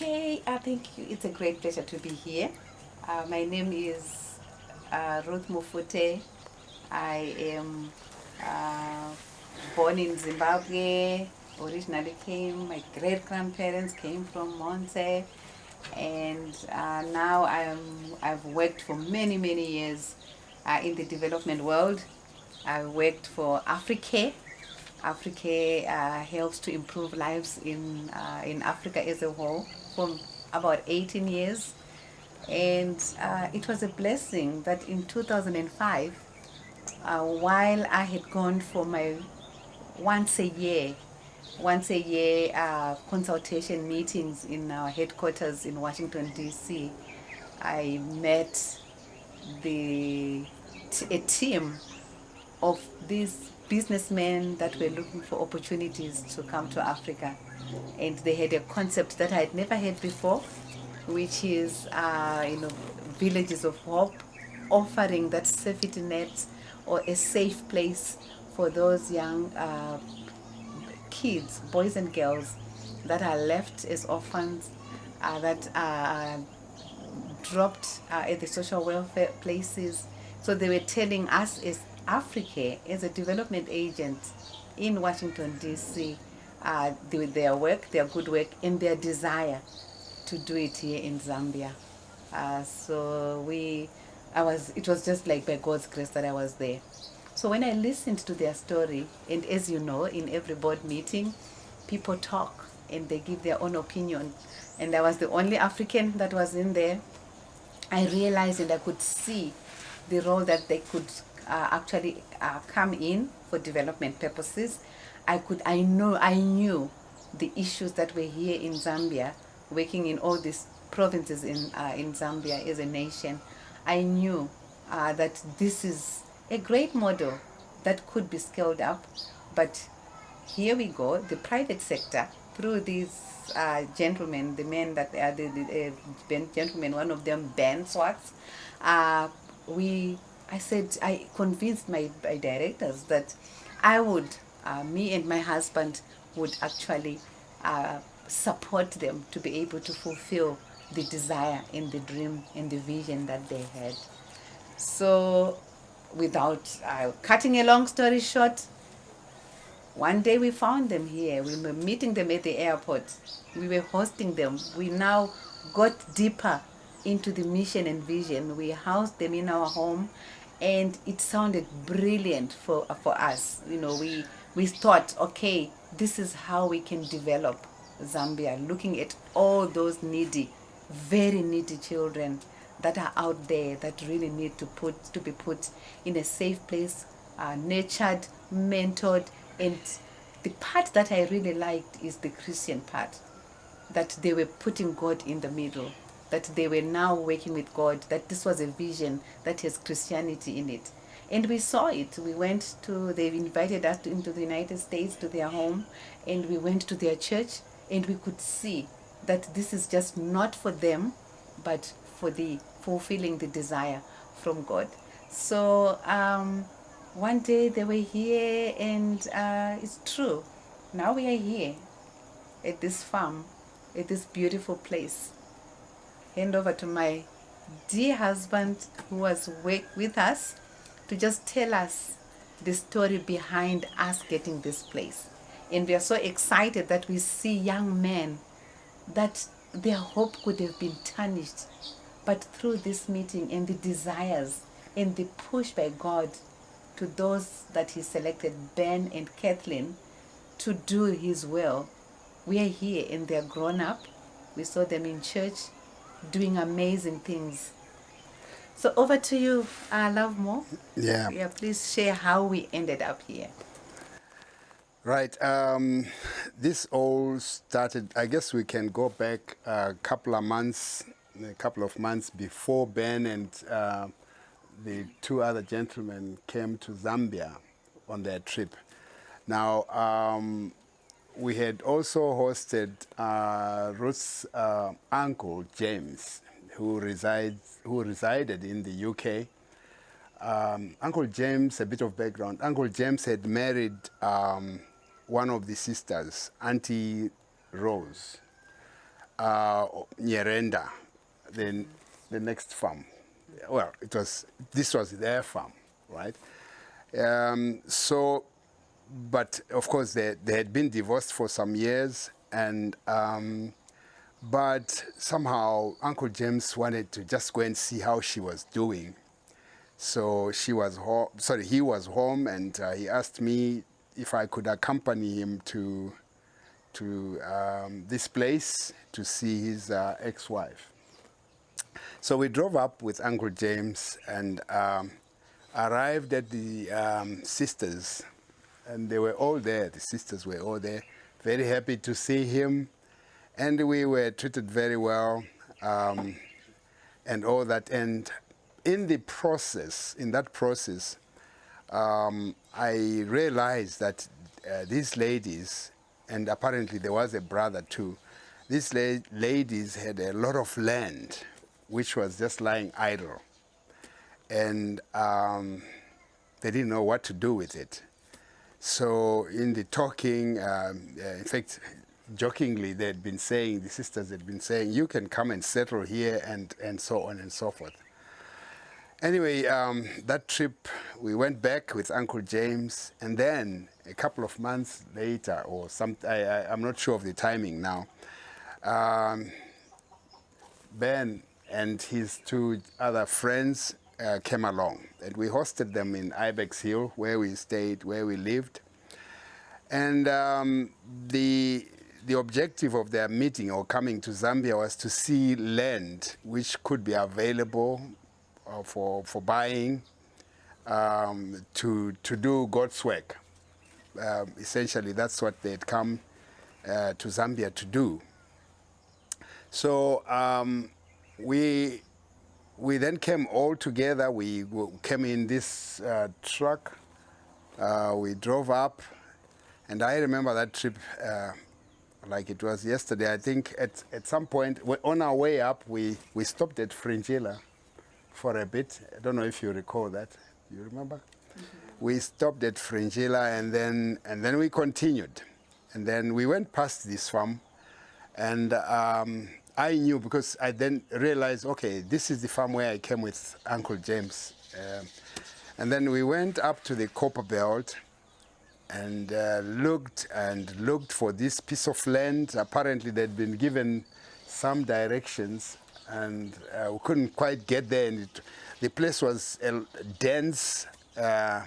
Okay, thank you. It's a great pleasure to be here. My name is Ruth Mufute. I am uh, born in Zimbabwe. Originally my great grandparents came from Monte, and now I've worked for many years in the development world. I worked for Africa. Africa helps to improve lives in Africa as a whole for about 18 years. And it was a blessing that in 2005, while I had gone for my once a year, consultation meetings in our headquarters in Washington, D.C., I met a team of these businessmen that were looking for opportunities to come to Africa. And they had a concept that I had never heard before, which is, villages of hope, offering that safety net or a safe place for those young kids, boys and girls, that are left as orphans, that are dropped at the social welfare places. So they were telling us as Africa, as a development agent in Washington, D.C., their work, their good work, and their desire to do it here in Zambia. It was just like by God's grace that I was there. So when I listened to their story, and as you know, in every board meeting, people talk and they give their own opinion. And I was the only African that was in there. I realized and I could see the role that they could actually come in for development purposes. I knew the issues that were here in Zambia, working in all these provinces in Zambia as a nation. I knew that this is a great model that could be scaled up, but here we go, the private sector, through these gentlemen, the men that are the gentlemen, one of them, Ben Swartz, we, I convinced my directors that I would, me and my husband would actually support them to be able to fulfill the desire and the dream and the vision that they had. So, without cutting a long story short, one day we found them here. We were meeting them at the airport. We were hosting them. We now got deeper into the mission and vision. We housed them in our home, and it sounded brilliant for us. We thought, okay, this is how we can develop Zambia, looking at all those needy, very needy children that are out there that really need to be put in a safe place, nurtured, mentored, and the part that I really liked is the Christian part, that they were putting God in the middle, that they were now working with God, that this was a vision that has Christianity in it. And we saw it. They invited us into the United States, to their home, and we went to their church, and we could see that this is just not for them, but for the fulfilling the desire from God. So one day they were here, and it's true. Now we are here at this farm, at this beautiful place. Hand over to my dear husband who was with us to just tell us the story behind us getting this place. And we are so excited that we see young men that their hope could have been tarnished. But through this meeting and the desires and the push by God to those that He selected, Ben and Kathleen, to do His will, we are here and they're grown up. We saw them in church doing amazing things. So over to you, Love Mo. Yeah. Yeah, please share how we ended up here. Right. This all started, I guess we can go back a couple of months before Ben and the two other gentlemen came to Zambia on their trip. Now, we had also hosted Ruth's uncle, James, who resided in the UK. Uncle James, a bit of background. Uncle James had married one of the sisters, Auntie Rose. Nyerenda, the next farm. Well, this was their farm, right? So, but of course they had been divorced for some years, and but somehow Uncle James wanted to just go and see how she was doing. So he was home, and he asked me if I could accompany him to this place to see his ex-wife. So we drove up with Uncle James and arrived at the sisters, and they were all there. The sisters were all there, very happy to see him, and we were treated very well, and all that. And in that process, I realized that these ladies, and apparently there was a brother too, these ladies had a lot of land which was just lying idle, and they didn't know what to do with it. So in the talking, in fact, jokingly, the sisters had been saying, you can come and settle here, and so on and so forth. Anyway, that trip, we went back with Uncle James, and then a couple of months later, or I'm not sure of the timing now, Ben and his two other friends came along, and we hosted them in Ibex Hill, where we stayed, where we lived. And the objective of their meeting or coming to Zambia was to see land which could be available for buying, to do God's work. Essentially, that's what they'd come to Zambia to do. So we then came all together. We came in this truck. We drove up, and I remember that trip like it was yesterday. I think at some point on our way up, we stopped at Fringilla for a bit. I don't know if you recall that. You remember? Mm-hmm. We stopped at Fringilla, and then we continued, and then we went past this farm, and I knew, because I then realized, okay, this is the farm where I came with Uncle James, and then we went up to the copper belt and looked for this piece of land. Apparently, they'd been given some directions, and we couldn't quite get there. And the place was dense, and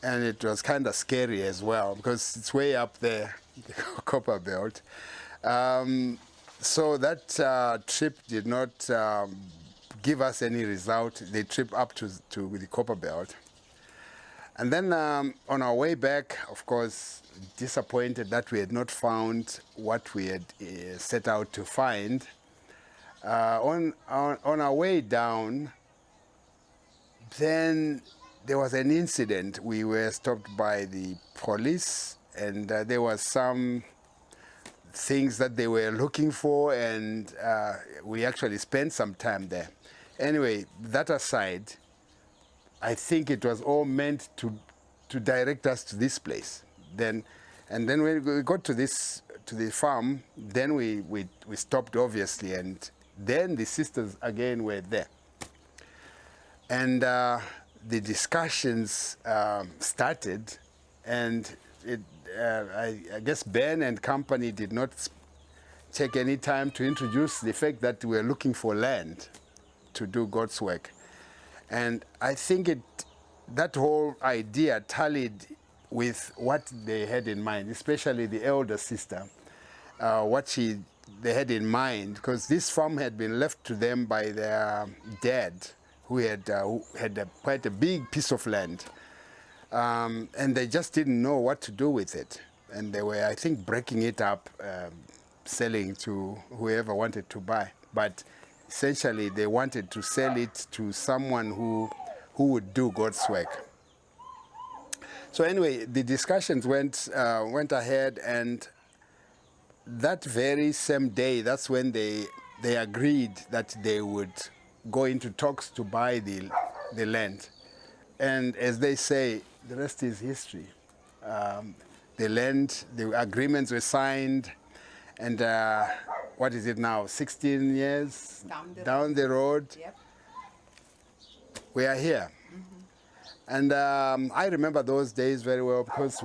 it was kind of scary as well, because it's way up there, the copper belt. So that trip did not give us any result, the trip up to the copper belt. And then on our way back, of course, disappointed that we had not found what we had set out to find. On our way down, then there was an incident. We were stopped by the police, and there was some things that they were looking for, and we actually spent some time there. Anyway, that aside, I think it was all meant to direct us to this place. And then when we got to the farm, then we stopped, obviously, and then the sisters again were there, and the discussions started, and I guess Ben and company did not take any time to introduce the fact that we were looking for land to do God's work. And I think that whole idea tallied with what they had in mind, especially the elder sister, they had in mind, because this farm had been left to them by their dad, who had quite a big piece of land. And they just didn't know what to do with it. And they were, I think, breaking it up, selling to whoever wanted to buy. But essentially, they wanted to sell it to someone who would do God's work. So anyway, the discussions went ahead, and that very same day, that's when they agreed that they would go into talks to buy the land. And as they say, the rest is history. The agreements were signed, and what is it now, 16 years Down the road. the road, Yep. we are here. And I remember those days very well because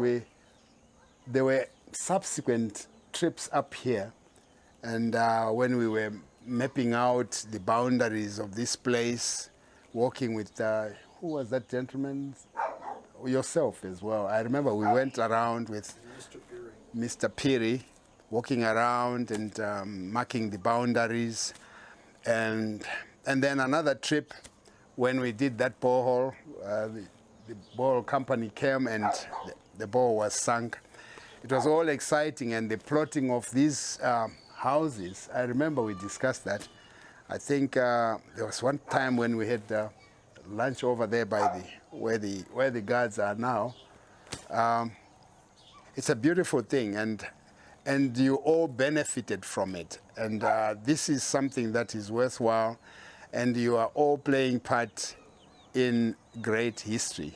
there were subsequent trips up here. And when we were mapping out the boundaries of this place, working with, who was that gentleman? Yourself as well. I remember we went around with Mr. Piri, walking around and marking the boundaries. And then another trip when we did that borehole, the borehole company came and the borehole was sunk. It was all exciting, and the plotting of these houses, I remember we discussed that. I think there was one time when we had lunch over there by where the guards are now. It's a beautiful thing, and you all benefited from it. And this is something that is worthwhile, and you are all playing part in great history,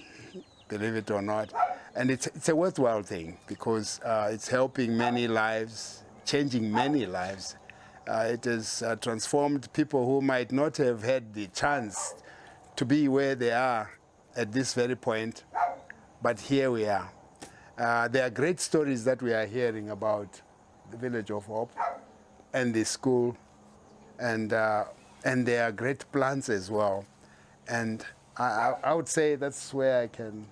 believe it or not. And it's a worthwhile thing because it's helping many lives, changing many lives. It has transformed people who might not have had the chance to be where they are at this very point, but here we are. There are great stories that we are hearing about the Village of Hope and the school, and there are great plans as well. And I would say that's where I can